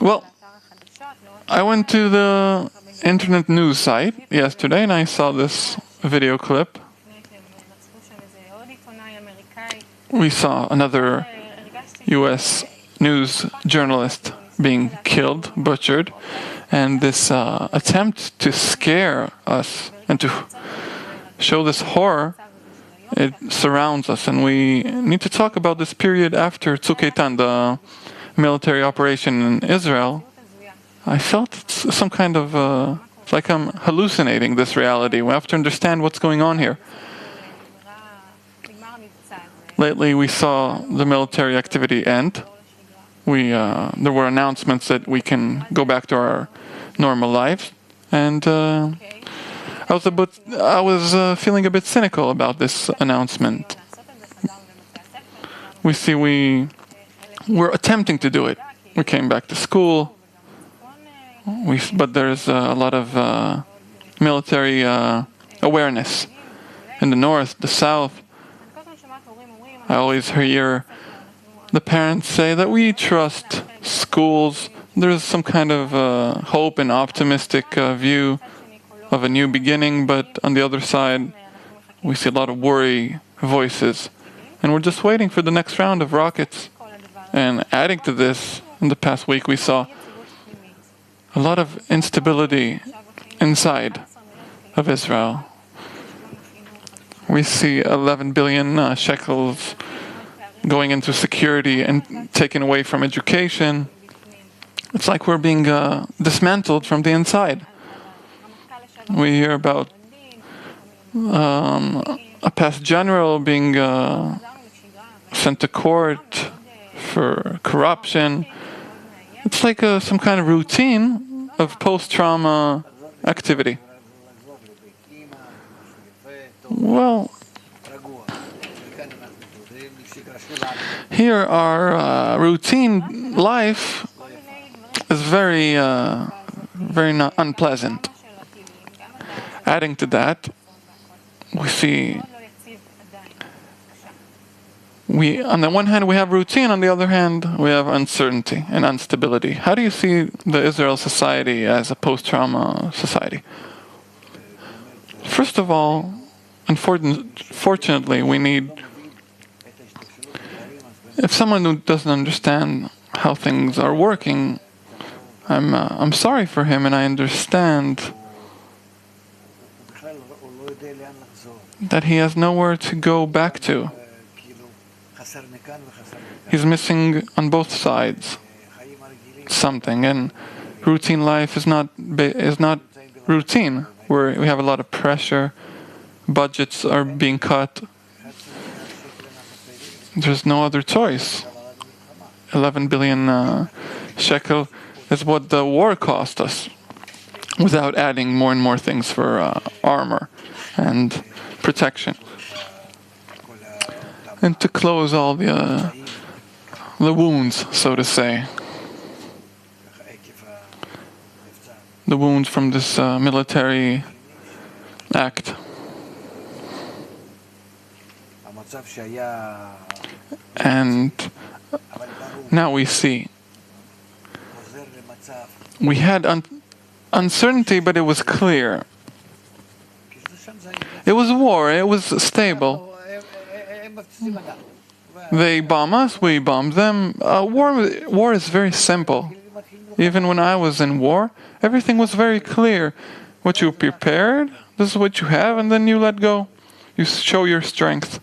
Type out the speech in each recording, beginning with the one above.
Well, I went to the internet news site yesterday and I saw this video clip. We saw another US news journalist being killed, butchered, and this attempt to scare us and to show this horror, it surrounds us, and we need to talk about this period after Tzuk Eitan, the military operation in Israel. I felt some kind of, it's like I'm hallucinating this reality. We have to understand what's going on here. Lately we saw the military activity end. There were announcements that we can go back to our normal lives, and I was feeling a bit cynical about this announcement. We see we're attempting to do it. We came back to school, but there's a lot of military awareness in the north, the south. I always hear the parents say that we trust schools. There's some kind of hope and optimistic view of a new beginning, but on the other side, we see a lot of worry voices. And we're just waiting for the next round of rockets. And adding to this, in the past week, we saw a lot of instability inside of Israel. We see 11 billion shekels going into security and taken away from education. It's like we're being dismantled from the inside. We hear about a past general being sent to court for corruption. It's like some kind of routine of post-trauma activity. Well, here our routine life is very not unpleasant. Adding to that, we see on the one hand we have routine, on the other hand we have uncertainty and instability. How do you see the Israel society as a post-trauma society? First of all, unfortunately, we need, if someone who doesn't understand how things are working, I'm sorry for him, and I understand that he has nowhere to go back to. He's missing on both sides something, and routine life is not routine. We have a lot of pressure. Budgets are being cut. There's no other choice. 11 billion shekel is what the war cost us, without adding more and more things for armor and protection. And to close all the wounds, so to say, the wounds from this military act. And now we see we had uncertainty, but it was clear. It was war, it was stable. They bomb us, we bomb them. War is very simple. Even when I was in war, everything was very clear. What you prepared, this is what you have, and then you let go. You show your strength.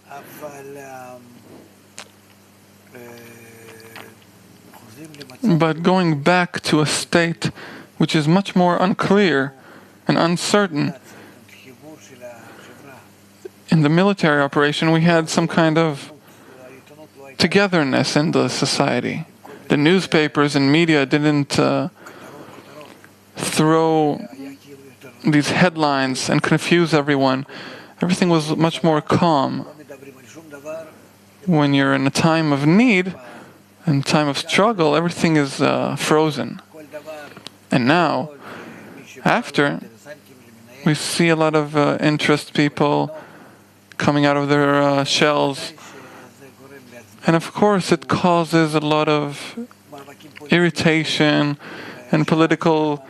But going back to a state which is much more unclear and uncertain. In the military operation, we had some kind of togetherness in the society. The newspapers and media didn't throw these headlines and confuse everyone. Everything was much more calm. When you're in a time of need, in time of struggle, everything is frozen. And now, after, we see a lot of interest people coming out of their shells. And of course, it causes a lot of irritation and political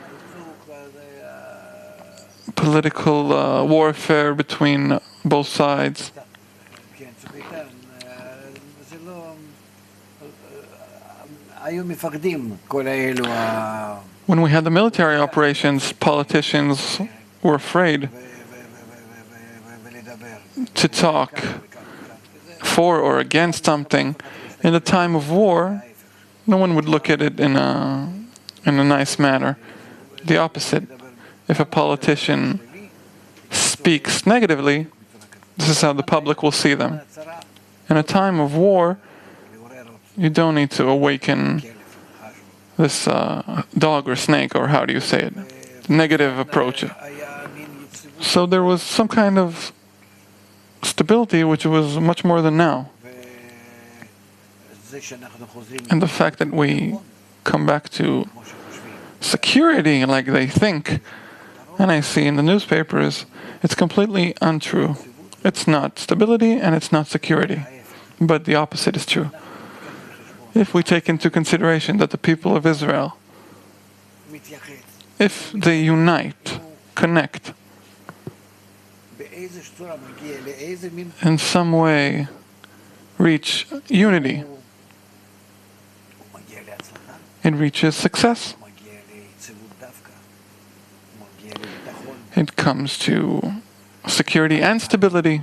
warfare between both sides. When we had the military operations, politicians were afraid to talk for or against something. In the time of war, no one would look at it in a nice manner. The opposite. If a politician speaks negatively, this is how the public will see them. In a time of war, you don't need to awaken this dog or snake, or how do you say it, negative approach. So there was some kind of stability which was much more than now. And the fact that we come back to security like they think, and I see in the newspapers, it's completely untrue. It's not stability and it's not security, but the opposite is true. If we take into consideration that the people of Israel, if they unite, connect, in some way reach unity, it reaches success. It comes to security and stability.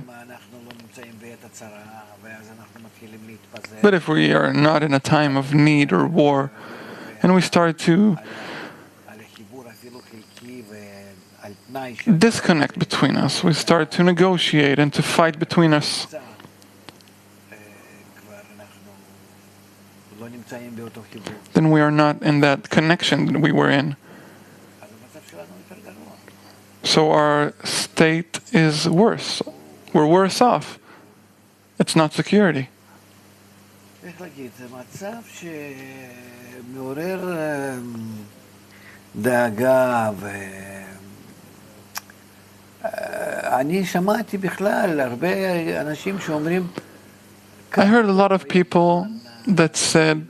But if we are not in a time of need or war, and we start to disconnect between us, we start to negotiate and to fight between us, then we are not in that connection that we were in. So our state is worse. We're worse off. It's not security. זה מצב שמעורר דאגה, ואני שמעתי בכלל הרבה אנשים שאומרים, I heard a lot of people that said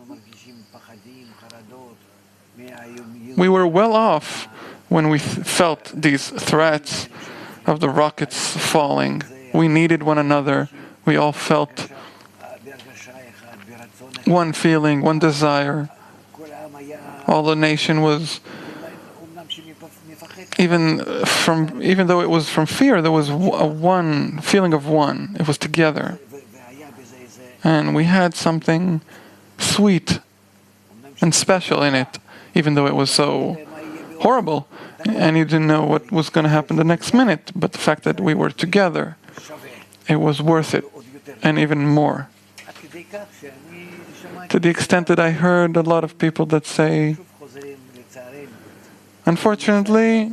we were well off when we felt these threats of the rockets falling. We needed one another. We all felt one feeling, one desire. All the nation was, even though it was from fear, there was a one feeling of one. It was together. And we had something sweet and special in it, even though it was so horrible. And you didn't know what was going to happen the next minute. But the fact that we were together, it was worth it, and even more. To the extent that I heard a lot of people that say, unfortunately,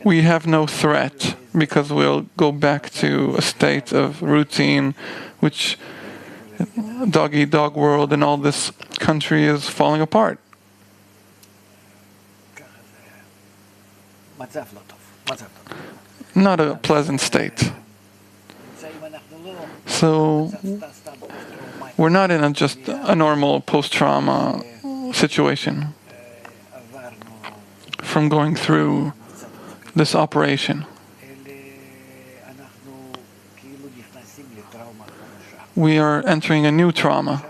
we have no threat, because we'll go back to a state of routine, which dog-eat-dog world, and all this country is falling apart. Not a pleasant state. So we're not in just a normal post-trauma situation from going through this operation. We are entering a new trauma.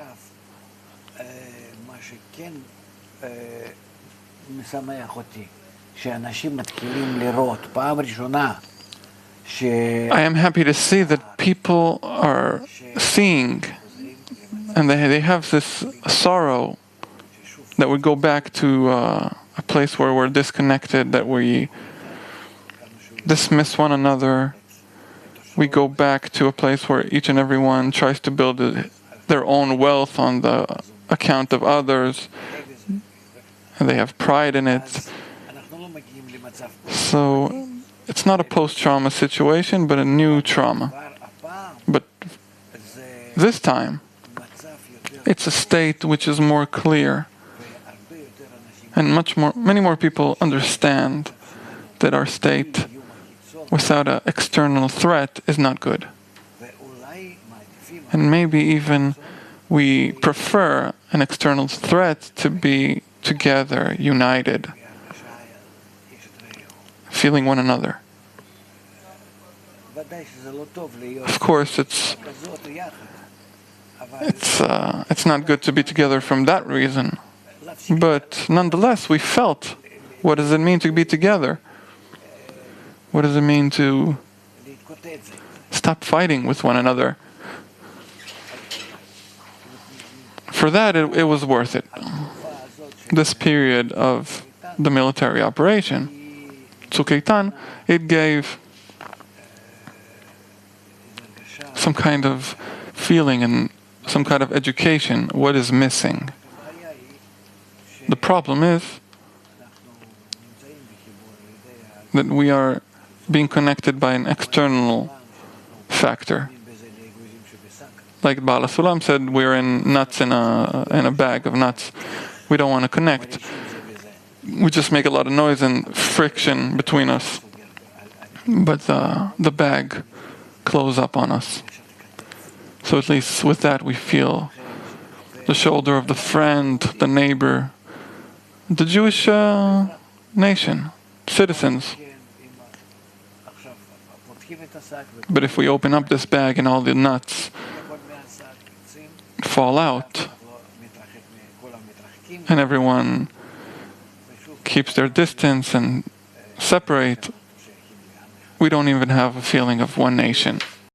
I am happy to see that people are seeing, and they have this sorrow that we go back to a place where we're disconnected, that we dismiss one another. We go back to a place where each and every one tries to build their own wealth on the account of others, and they have pride in it. So it's not a post-trauma situation, but a new trauma. But this time, it's a state which is more clear, and many more people understand that our state, without an external threat, is not good. And maybe even we prefer an external threat to be together, united, feeling one another. Of course, it's not good to be together from that reason, but nonetheless, we felt, what does it mean to be together? What does it mean to stop fighting with one another? For that, it was worth it. This period of the military operation, Tzuk Eitan, it gave some kind of feeling and some kind of education. What is missing? The problem is that we are being connected by an external factor. Like Bala Sulam said, we're in nuts in a bag of nuts. We don't want to connect. We just make a lot of noise and friction between us. But the bag closes up on us. So at least with that we feel the shoulder of the friend, the neighbor, the Jewish nation, citizens. But if we open up this bag and all the nuts fall out, and everyone keeps their distance and separate, we don't even have a feeling of one nation.